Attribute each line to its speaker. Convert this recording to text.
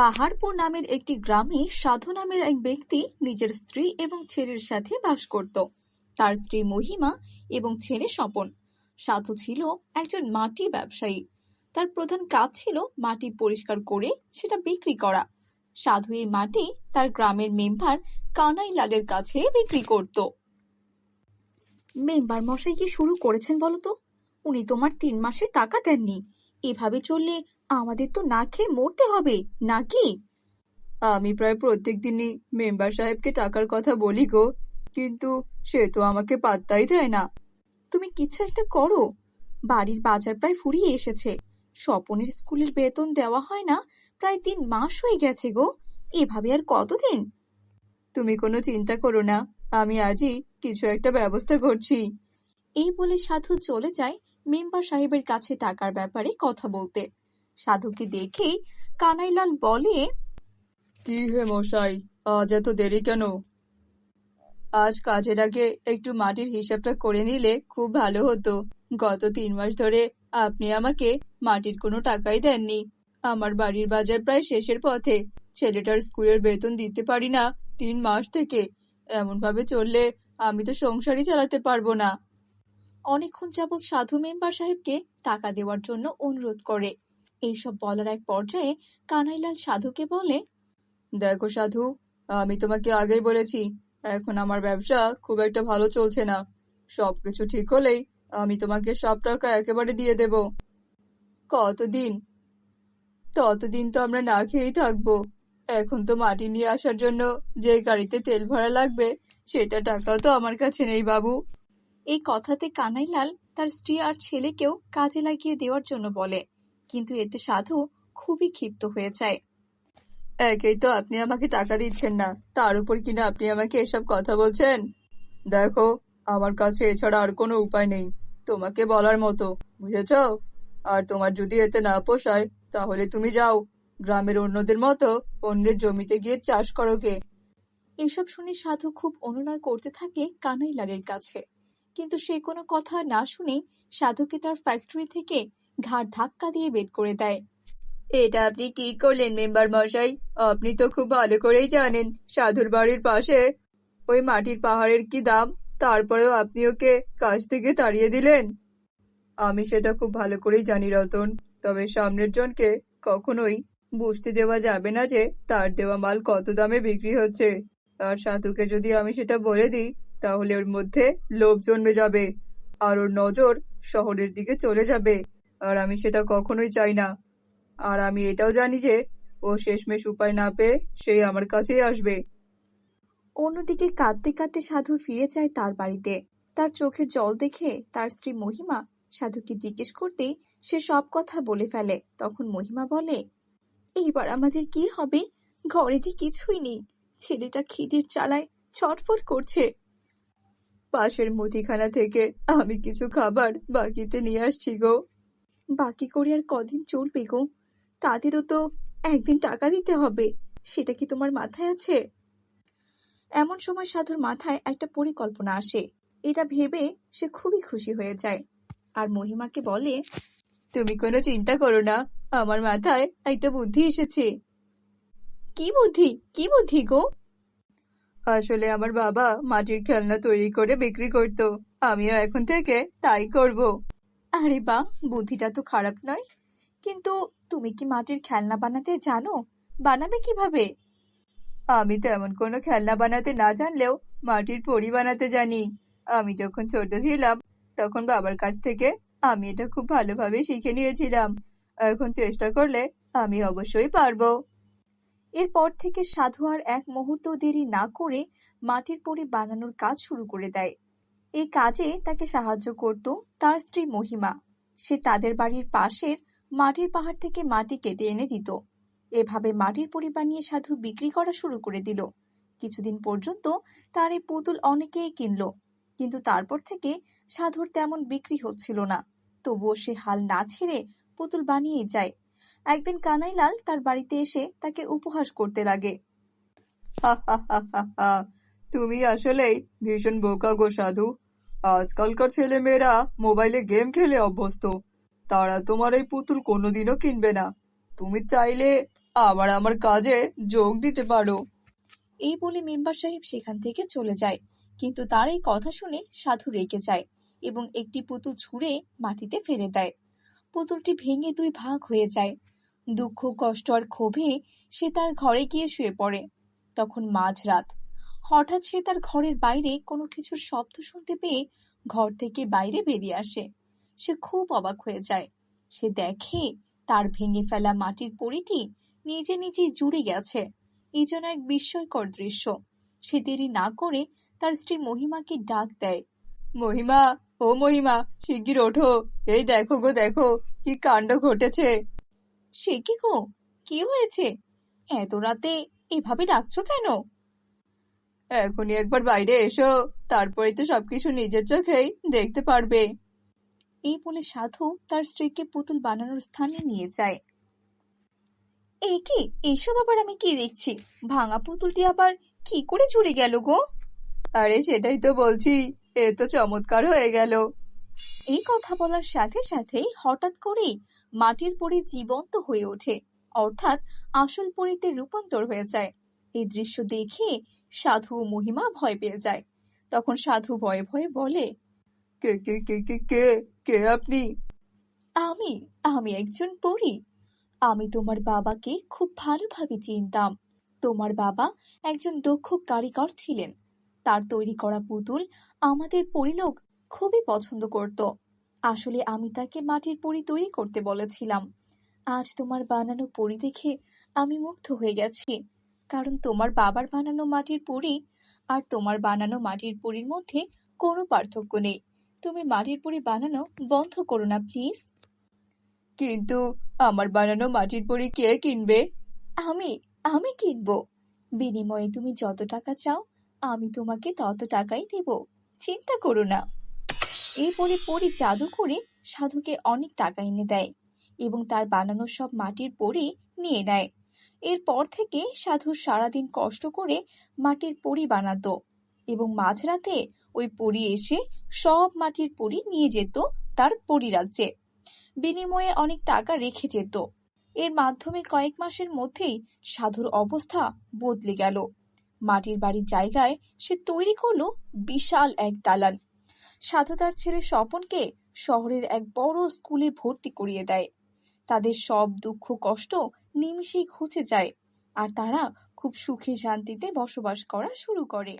Speaker 1: পাহাড়পুর নামের একটি গ্রামে সাধু নামের এক ব্যক্তি নিজের স্ত্রী এবং ছেলের সাথে বাস করত। তার স্ত্রী মহিমা এবং ছেলে স্বপন। সাধু ছিল একজন মাটি ব্যবসায়ী। তার প্রধান কাজ ছিল মাটি পরিষ্কার করে সেটা বিক্রি করা। সাধু এই মাটি তার গ্রামের মেম্বার কানাই লালের কাছে বিক্রি করত। মেম্বার মশাই কি শুরু করেছেন বলতো? উনি তোমার 3 মাসের টাকা দেননি। এভাবে চললে আমাদের তো না খেয়ে মরতে হবে নাকি?
Speaker 2: আমি প্রায় প্রত্যেক দিনই মেম্বার সাহেবকে টাকার কথা বলি গো, কিন্তু সে তো আমাকে পাত্তাই দেয় না।
Speaker 1: তুমি কিছু একটা করো। বাড়ির বাজার প্রায় ফুরিয়ে এসেছে। স্বপনের স্কুলের বেতন দেওয়া হয় না, প্রায় 3 মাস হয়ে গেছে গো। এভাবে আর কতদিন?
Speaker 2: তুমি কোনো চিন্তা করো না, আমি আজই কিছু একটা ব্যবস্থা করছি।
Speaker 1: এই বলে সাধু চলে যায় মেম্বার সাহেবের কাছে টাকার ব্যাপারে কথা বলতে। সাধুকে দেখেই কানাইলাল বলে,
Speaker 2: কি হে মশাই, আজ এত দেরি কেন? আজ কাজের আগে একটু মাটির হিসাবটা করে নিলে খুব ভালো হতো। গত 3 মাস ধরে আপনি আমাকে মাটির কোনো টাকাই দেননি। আমার বাড়ির বাজার প্রায় শেষের পথে। ছেলেটার স্কুলের বেতন দিতে পারি না 3 মাস থেকে। এমন ভাবে চললে আমি তো সংসারই চালাতে পারবো না।
Speaker 1: অনেকক্ষণ যাবৎ সাধু মেম্বার সাহেবকে টাকা দেওয়ার জন্য অনুরোধ করে। এইসব বলার এক পর্যায়ে কানাইলাল সাধুকে বলে,
Speaker 2: দেখো সাধু, আমি তোমাকে আগেই বলেছি, এখন আমার ব্যবসা খুব একটা ভালো চলছে না। সবকিছু ঠিক হলেই আমি তোমাকে সব টাকা একেবারে দিয়ে দেব। কতদিন? ততদিন তো আমরা না খেয়েই থাকবো। এখন তো মাটি নিয়ে আসার জন্য যে গাড়িতে তেল ভরা লাগবে, সেটা টাকাও তো আমার কাছে নেই বাবু।
Speaker 1: এই কথাতে কানাইলাল তার স্ত্রী আর ছেলেকেও কাজে লাগিয়ে দেওয়ার জন্য বলে, কিন্তু এতে সাধু খুবই ক্ষিপ্ত হয়ে যায়।
Speaker 2: একেই তো আপনি আমাকে টাকা দিচ্ছেন না, তার উপর কিনা আপনি আমাকে এসব কথা বলছেন। দেখো, আমার কাছে এছাড়া আর কোনো উপায় নেই তোমাকে বলার মতো, বুঝেছ? আর তোমার যদি এতে না পোষায়, তাহলে তুমি যাও, গ্রামের অন্যদের মতো অন্যের জমিতে গিয়ে চাষ করো গে।
Speaker 1: এসব শুনে সাধু খুব অনুনয় করতে থাকে কানাইলালের কাছে, কিন্তু সে কোনো কথা না শুনে সাধুকে তার ফ্যাক্টরি থেকে ঘাড় ধাক্কা দিয়ে বের করে দেয়।
Speaker 2: এটা আপনি কি করলেন মেম্বার মশাই? আপনি তো খুব ভালো করেই জানেন সাধুর বাড়ির পাশে ওই মাটির পাহাড়ের কি দাম, তারপরেও আপনি ওকে কাজ থেকে তাড়িয়ে দিলেন। আমি সেটা খুব ভালো করেই জানি রতন, তবে সামনের জনকে কখনোই বুঝতে দেওয়া যাবে না যে তার দেওয়া মাল কত দামে বিক্রি হচ্ছে। আর সাধুকে যদি আমি সেটা বলে দিই, তাহলে ওর মধ্যে লোভ জন্মে যাবে, আর ওর নজর শহরের দিকে চলে যাবে, আর আমি সেটা কখনোই চাই না। আর আমি এটাও জানি যে ও শেষমেশ উপায় না পেয়ে সেই আমার কাছেই আসবে।
Speaker 1: অন্যদিকে কাঁদতে কাঁদতে সাধু ফিরে যায় তার বাড়িতে। তার চোখের জল দেখে তার স্ত্রী মহিমা সাধুকে জিজ্ঞেস করতেই সে সব কথা বলে ফেলে। তখন মহিমা বলে, এইবার আমাদের কি হবে? ঘরে যে কিছুই নেই। ছেলেটা খিদের জ্বালায় ছটফট করছে।
Speaker 2: পাশের মুদিখানা থেকে আমি কিছু খাবার বাকিতে নিয়ে আসছি গো।
Speaker 1: বাকি করে আর কদিন চলবে গো? তাদেরও তো একদিন টাকা দিতে হবে। সেটা কি তোমার মাথায় আছে? এমন সময় সাধুর মাথায় একটা পরিকল্পনা আসে। এটা ভেবে সে খুবই খুশি হয়ে যায় আর মহিমাকে বলে,
Speaker 2: তুমি কোনো চিন্তা করো না, আমার মাথায় একটা বুদ্ধি এসেছে।
Speaker 1: কি বুদ্ধি? কি বুদ্ধি গো?
Speaker 2: আসলে আমার বাবা মাটির খেলনা তৈরি করে বিক্রি করতো, আমিও এখন থেকে তাই করব।
Speaker 1: আরে বাহ, বুদ্ধিটা তো খারাপ নয়। কিন্তু তুমি কি মাটির খেলনা বানাতে জানো? বানাবে কিভাবে?
Speaker 2: আমি তেমন কোনো খেলনা বানাতে না জানলেও মাটির পরী বানাতে জানি। আমি যখন ছোট ছিলাম তখন বাবার কাছ থেকে আমি এটা খুব ভালোভাবে শিখে নিয়েছিলাম। এখন চেষ্টা করলে আমি অবশ্যই পারবো।
Speaker 1: এরপর থেকে সাধু আর এক মুহূর্ত দেরি না করে মাটির পরী বানানোর কাজ শুরু করে দেয়। এই কাজে তাকে সাহায্য করত তার স্ত্রী মহিমা। সে তাদের বাড়ির পাশের মাটির পাহাড় থেকে মাটি কেটে এনে দিত। এভাবে মাটির পরী বানিয়ে সাধু বিক্রি করা শুরু করে দিল। কিছুদিন পর্যন্ত তার এই পুতুল অনেকেই কিনলো, কিন্তু তারপর থেকে সাধুর তেমন বিক্রি হচ্ছিল না। তবুও সে হাল না ছেড়ে পুতুল বানিয়েই যায়। একদিন কানাইলাল তার বাড়িতে এসে তাকে উপহাস করতে লাগে।
Speaker 2: হা হা হা হা হা, তুমি আসলেই ভীষণ বোকা গো সাধু। আজকালকার ছেলেমেয়েরা মোবাইলে গেম খেলে অভ্যস্ত, তারা তোমার এই পুতুল কোনোদিনও কিনবে না। তুমি চাইলে আবার আমার কাজে যোগ দিতে পারো।
Speaker 1: এই বলে মেম্বার সাহেব সেখান থেকে চলে যায়। কিন্তু তার এই কথা শুনে সাধু রেগে যায় এবং একটি পুতুল ছুঁড়ে মাটিতে ফেলে দেয়। পুতুলটি ভেঙে দুই ভাগ হয়ে যায়। দুঃখ, কষ্ট আর ক্ষোভে সে তার ঘরে গিয়ে শুয়ে পড়ে। তখন মাঝরাত। হঠাৎ সে তার ঘরের বাইরে কোনো কিছুর শব্দ শুনতে পেয়ে ঘর থেকে বাইরে বেরিয়ে আসে। সে খুব অবাক হয়ে যায়। সে দেখে তার ভেঙে ফেলা মাটির পরীটি নিজে নিজেই জুড়ে গেছে। এই যেন এক বিস্ময়কর দৃশ্য। সে দেরি না করে তার স্ত্রী মহিমাকে ডাক দেয়।
Speaker 2: মহিমা, ও মহিমা, শিগগির ওঠো। এই দেখো গো, দেখো কি কাণ্ড ঘটেছে।
Speaker 1: সে কি গো, কি হয়েছে? এত রাতে এভাবে ডাকছো কেন?
Speaker 2: এখনই একবার বাইরে এসো, তারপরে তো সবকিছু নিজের চোখেই দেখতে পারবে।
Speaker 1: এই বলে সাধু তার স্ত্রীকে পুতুল বানানোর স্থানে নিয়ে যায়। এ কি, এসব আবার আমি কি দেখছি? ভাঙা পুতুলটি আবার কি করে জুড়ে গেল গো?
Speaker 2: আরে সেটাই তো বলছি, এ তো চমৎকার হয়ে গেল।
Speaker 1: এই কথা বলার সাথে সাথেই হঠাৎ করেই মাটির পরী জীবন্ত হয়ে ওঠে, অর্থাৎ আসল পরীতে রূপান্তর হয়ে যায়। এই দৃশ্য দেখে সাধু ও মহিমা ভয় পেয়ে যায়। তখন সাধু ভয়ে ভয়ে বলে,
Speaker 2: কে কে কে কে কে কে আপনি?
Speaker 1: আমি আমি একজন পরী। আমি তোমার বাবাকে খুব ভালোভাবে চিনতাম। তোমার বাবা একজন দক্ষ কারিগর ছিলেন। তার তৈরি করা পুতুল আমাদের পরিলোক খুবই পছন্দ করত। আসলে আমি তাকে মাটির পরী তৈরি করতে বলেছিলাম। আজ তোমার বানানো পরী দেখে আমি মুগ্ধ হয়ে গেছি। কারণ তোমার বাবার বানানো মাটির পরী আর তোমার বানানো মাটির পরীর মধ্যে কোনো পার্থক্য নেই। তুমি মাটির পরী বানানো বন্ধ করো না প্লিজ।
Speaker 2: কিন্তু আমার বানানো মাটির পরী কে কিনবে?
Speaker 1: আমি আমি কিনবো। বিনিময়ে তুমি যত টাকা চাও আমি তোমাকে তত টাকাই দেব। চিন্তা করো না। এই বলে পরী জাদু করে সাধুকে অনেক টাকা এনে দেয় এবং তার বানানো সব মাটির পরী নিয়ে নেয়। এরপর থেকে সাধু সারাদিন কষ্ট করে মাটির পরী বানাতো এবং মাঝরাতে ওই পরী এসে সব মাটির পরী নিয়ে যেত তার পরীরাজ্যে। বিনিময়ে অনেক টাকা রেখে যেত। এর মাধ্যমে কয়েক মাসের মধ্যেই সাধুর অবস্থা বদলে গেল। মাটির বাড়ির জায়গায় সে তৈরি করলো বিশাল এক দালান। সাধু তার ছেলে স্বপনকে শহরের এক বড় স্কুলে ভর্তি করিয়ে দেয়। তাদের সব দুঃখ কষ্ট নিমিষেই ঘুচে যায় আর তারা খুব সুখে শান্তিতে বসবাস করা শুরু করে।